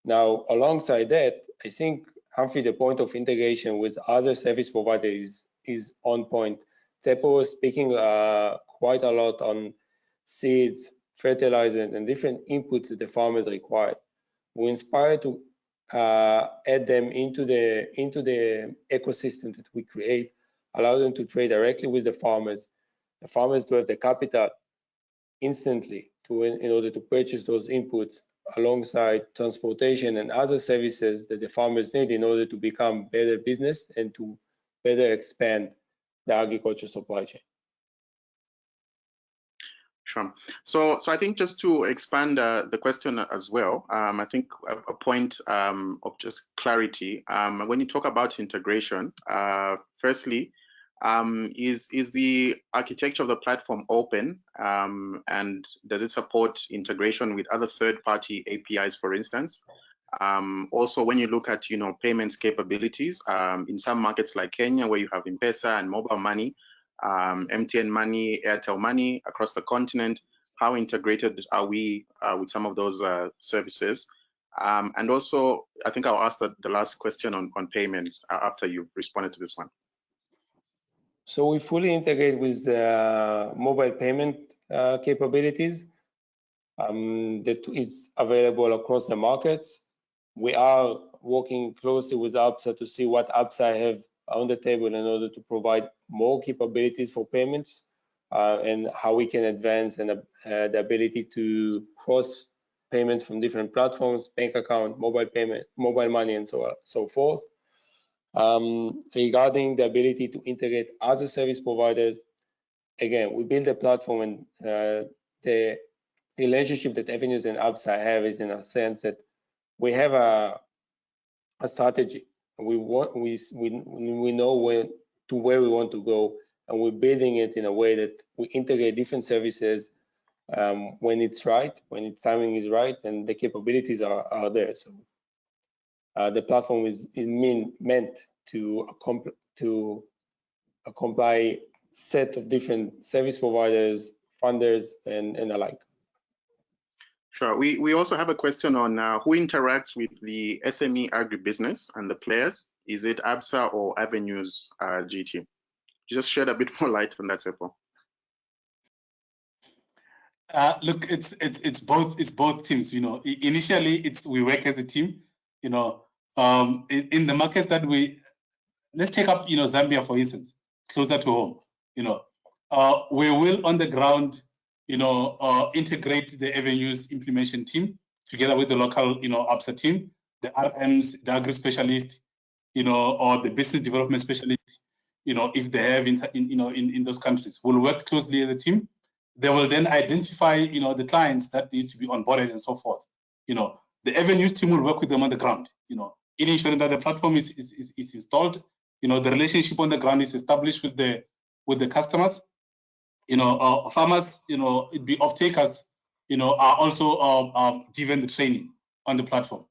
Now, alongside that, I think, Humphrey, the point of integration with other service providers is on point. Tsepo was speaking quite a lot on seeds, fertilizer, and different inputs that the farmers require. we inspire to add them into the ecosystem that we create, allow them to trade directly with the farmers to have the capital instantly in order to purchase those inputs alongside transportation and other services that the farmers need in order to become better business and to better expand the agriculture supply chain. Sure. So I think just to expand the question as well, I think a point of just clarity. When you talk about integration, firstly, is the architecture of the platform open, and does it support integration with other third-party APIs, for instance? Also, when you look at payments capabilities, in some markets like Kenya, where you have M-Pesa and mobile money, MTN Money, Airtel Money across the continent, how integrated are we with some of those services? And also, I think I'll ask the last question on payments after you've responded to this one. So we fully integrate with the mobile payment capabilities that is available across the markets. We are working closely with Absa to see what Absa have on the table in order to provide more capabilities for payments and how we can advance and the ability to cross payments from different platforms, bank account, mobile payment, mobile money, and so forth. Regarding the ability to integrate other service providers, again, we build a platform, and the relationship that Avenews and Absa have is in a sense that we have a strategy. We know where we want to go, and we're building it in a way that we integrate different services when it's right, when its timing is right, and the capabilities are there. So the platform is meant to comply set of different service providers, funders, and alike. Sure. We also have a question on who interacts with the SME agribusiness and the players. Is it Absa or Avenews GT? Just shed a bit more light on that, Seppo. Look, it's both teams. Initially we work as a team. In the markets that let's take up Zambia, for instance, closer to home. We will on the ground integrate the Avenews implementation team together with the local Absa team, the RMs, the agri specialists, or the business development specialists, if they have in those countries. We'll work closely as a team. They will then identify the clients that need to be onboarded and so forth. The Avenews team will work with them on the ground, in ensuring that the platform is installed, the relationship on the ground is established with the customers. Farmers, it'd be off-takers, are also given the training on the platform,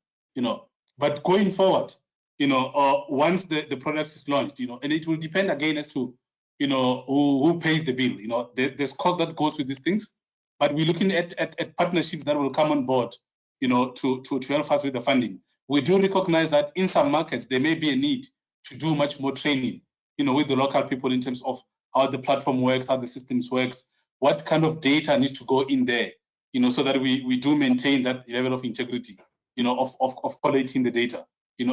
But going forward, once the product is launched, and it will depend again as to, who pays the bill. There's cost that goes with these things, but we're looking at partnerships that will come on board, to help us with the funding. We do recognize that in some markets there may be a need to do much more training, with the local people in terms of how the platform works, how the systems works, what kind of data needs to go in there, so that we do maintain that level of integrity, of collating the data.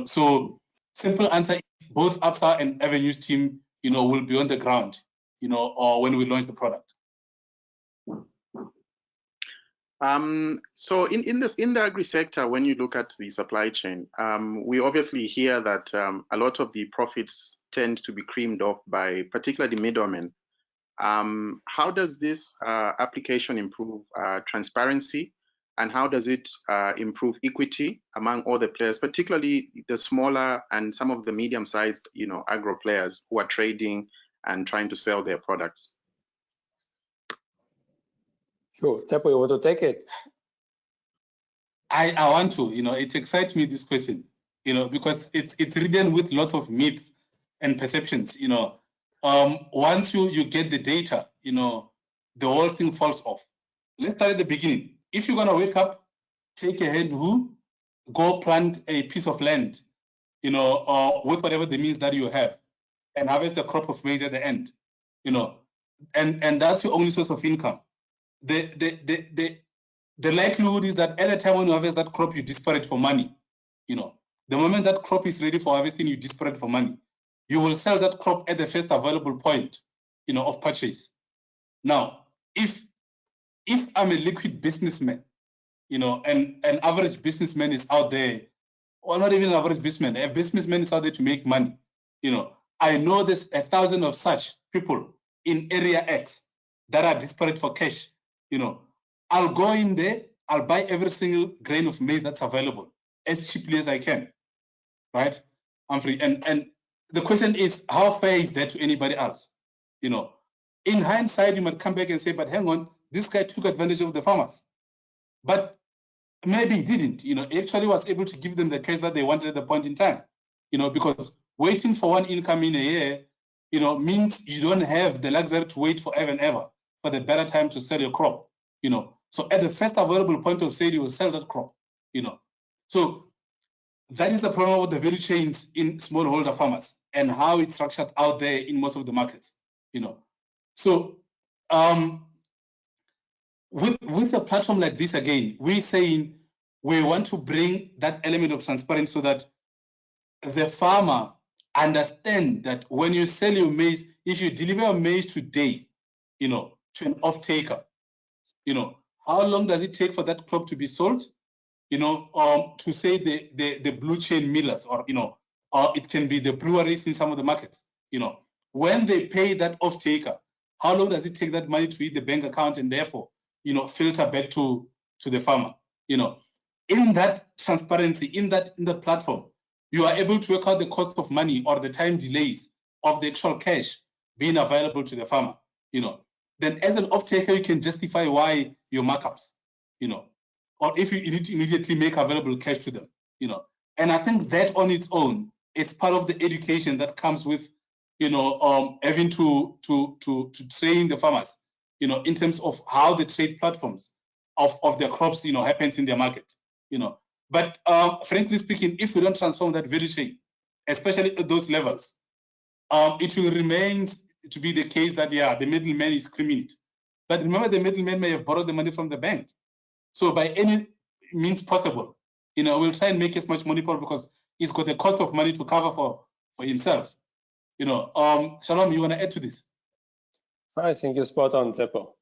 So simple answer is both Absa and Avenews team, will be on the ground, or when we launch the product. So in the agri sector, when you look at the supply chain, we obviously hear that a lot of the profits tend to be creamed off by particularly middlemen. How does this application improve transparency, and how does it improve equity among all the players, particularly the smaller and some of the medium-sized, agro players who are trading and trying to sell their products? Sure, Tsepo, you want to take it? I want to. It excites me, this question, because it's ridden with lots of myths and perceptions. Once you get the data, the whole thing falls off. Let's start at the beginning. If you're gonna wake up, take a hand who, go plant a piece of land, with whatever the means that you have, and harvest the crop of maize at the end, and that's your only source of income. The the likelihood is that at the time when you harvest that crop, you're desperate for money. The moment that crop is ready for harvesting, you're desperate for money. You will sell that crop at the first available point, of purchase. Now, if I'm a liquid businessman, and an average businessman is out there, or not even an average businessman, a businessman is out there to make money. I know there's 1,000 of such people in area X that are desperate for cash. I'll go in there, I'll buy every single grain of maize that's available as cheaply as I can, right? I'm free. And the question is, how fair is that to anybody else? In hindsight, you might come back and say, but hang on, this guy took advantage of the farmers. But maybe he didn't, he actually was able to give them the cash that they wanted at the point in time, because waiting for one income in a year, means you don't have the luxury to wait forever and ever for the better time to sell your crop, So at the first available point of sale, you will sell that crop, So that is the problem with the value chains in smallholder farmers and how it's structured out there in most of the markets, So with a platform like this, again, we're saying we want to bring that element of transparency so that the farmer understand that when you sell your maize, if you deliver maize today, to an off-taker, how long does it take for that crop to be sold? To say the blue chain millers, or or it can be the breweries in some of the markets. When they pay that off-taker, how long does it take that money to hit the bank account and therefore, filter back to the farmer? In that transparency, in that platform, you are able to work out the cost of money or the time delays of the actual cash being available to the farmer. Then as an off-taker, you can justify why your markups, or if you need to immediately make available cash to them, And I think that on its own, it's part of the education that comes with, having to train the farmers, in terms of how the trade platforms of their crops, happens in their market, But frankly speaking, if we don't transform that value chain, especially at those levels, it will remain to be the case that, the middleman is creaming it. But remember, the middleman may have borrowed the money from the bank. So by any means possible, we'll try and make as much money possible because he's got the cost of money to cover for himself. Shalom, you want to add to this? I think you're spot on, Tsepo.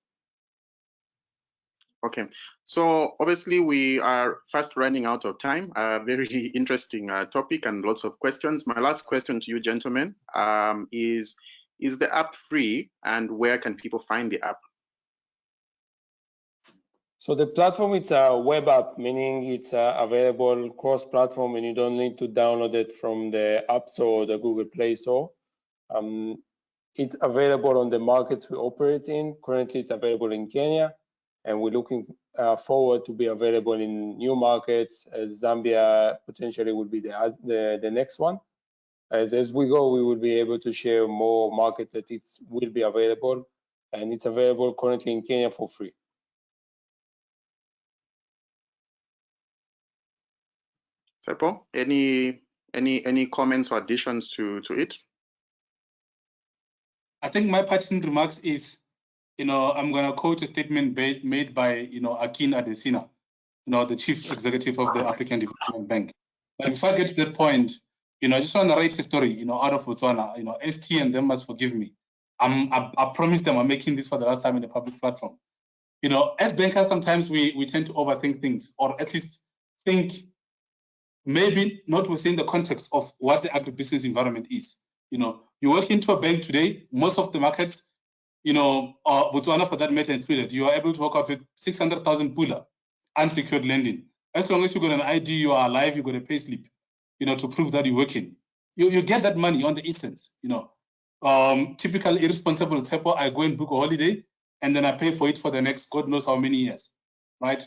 Okay, so obviously we are fast running out of time. Very interesting topic and lots of questions. My last question to you, gentlemen, is the app free, and where can people find the app? So the platform, it's a web app, meaning it's available cross-platform, and you don't need to download it from the App Store or the Google Play Store. It's available on the markets we operate in. Currently, it's available in Kenya, and we're looking forward to be available in new markets, as Zambia potentially will be the next one. As we go, we will be able to share more markets that it will be available, and it's available currently in Kenya for free. Tsepo, any comments or additions to it? I think my parting remarks is, I'm going to quote a statement made by, Akin Adesina, the chief executive of the African Development Bank. But before I get to that point, I just want to write a story, out of Botswana. ST and them must forgive me. I promise them I'm making this for the last time in the public platform. As bankers, sometimes we tend to overthink things, or at least think maybe not within the context of what the agribusiness environment is. You walk into a bank today, most of the markets, Botswana for that matter included, you are able to walk out with 600,000 pula, unsecured lending. As long as you got an ID, you are alive, you got a pay slip, to prove that you're working. You get that money on the instance, typical irresponsible Tsepo, I go and book a holiday, and then I pay for it for the next God knows how many years, right?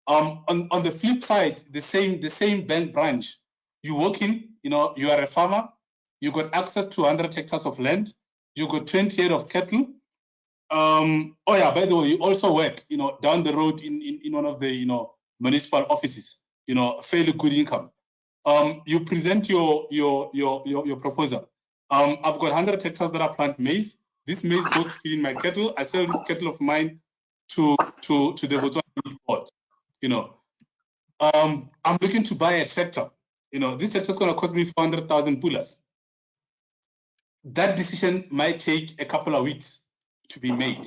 On the flip side, the same bank branch, you walk in, you are a farmer, you got access to 100 hectares of land, you got 20 head of cattle. Oh yeah, by the way, you also work, down the road in one of the, municipal offices, fairly good income. You present your proposal. I've got 100 hectares that I plant maize. This maize goes to feed my cattle. I sell this cattle of mine to the Botswana board. I'm looking to buy a tractor. This tractor is going to cost me 400,000 pulas. That decision might take a couple of weeks to be made.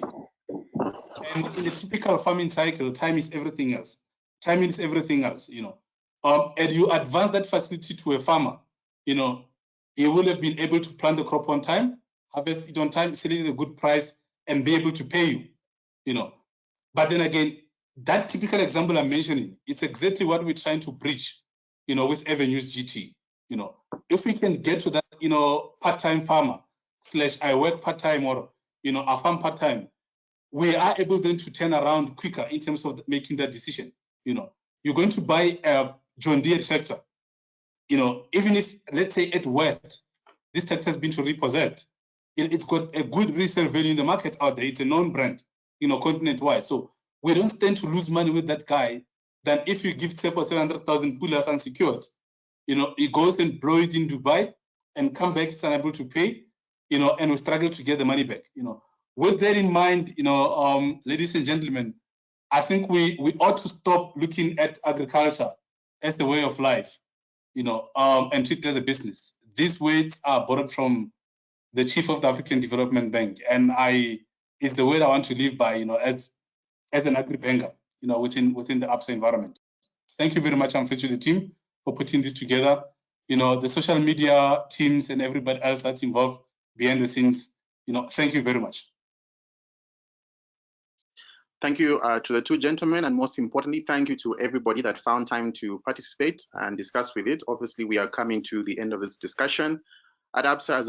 And in a typical farming cycle, time is everything else. Time is everything else, and you advance that facility to a farmer, he will have been able to plant the crop on time, harvest it on time, sell it at a good price, and be able to pay you, But then again, that typical example I'm mentioning, it's exactly what we're trying to bridge, with Avenews GT. If we can get to that, part-time farmer / I work part-time or, I farm part-time, we are able then to turn around quicker in terms of making that decision. You're going to buy a John Deere tractor, even if, let's say at worst, this tractor has been to repossessed, it's got a good resale value in the market out there. It's a known brand, continent-wide. So we don't stand to lose money with that guy than if you give Tepo 700,000 pulas unsecured. He goes and blows it in Dubai and come back, is unable to pay, and we struggle to get the money back. With that in mind, ladies and gentlemen, I think we ought to stop looking at agriculture as the way of life, and treat it as a business. These words are borrowed from the chief of the African Development Bank, and it's the word I want to live by, as an agri-banker, within the Absa environment. Thank you very much, I'm to the team for putting this together. The social media teams and everybody else that's involved behind the scenes, thank you very much. Thank you to the two gentlemen, and most importantly, thank you to everybody that found time to participate and discuss with it. Obviously, we are coming to the end of this discussion. At Absa,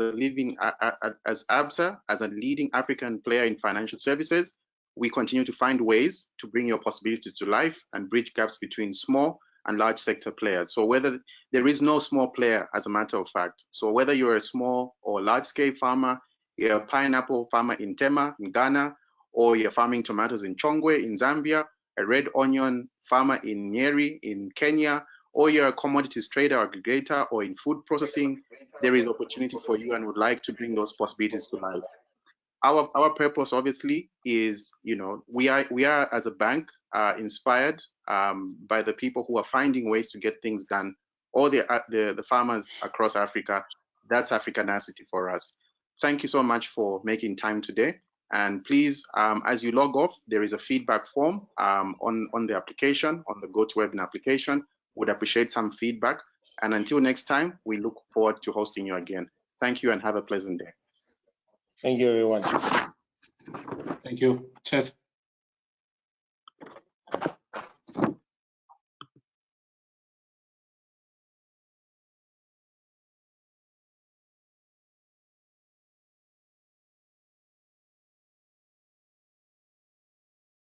as a leading African player in financial services, we continue to find ways to bring your possibilities to life and bridge gaps between small and large sector players. So whether there is no small player, as a matter of fact, so whether you're a small or large scale farmer, you're a pineapple farmer in Tema, in Ghana, or you're farming tomatoes in Chongwe, in Zambia, a red onion farmer in Nyeri, in Kenya, or you're a commodities trader, aggregator, or in food processing, there is opportunity for you and would like to bring those possibilities to life. Our purpose, obviously, is, we are as a bank inspired by the people who are finding ways to get things done, all the farmers across Africa. That's Africanacity for us. Thank you so much for making time today. And please, as you log off, there is a feedback form on the application, on the GoToWebinar application. Would appreciate some feedback. And until next time, we look forward to hosting you again. Thank you and have a pleasant day. Thank you, everyone. Thank you. Cheers.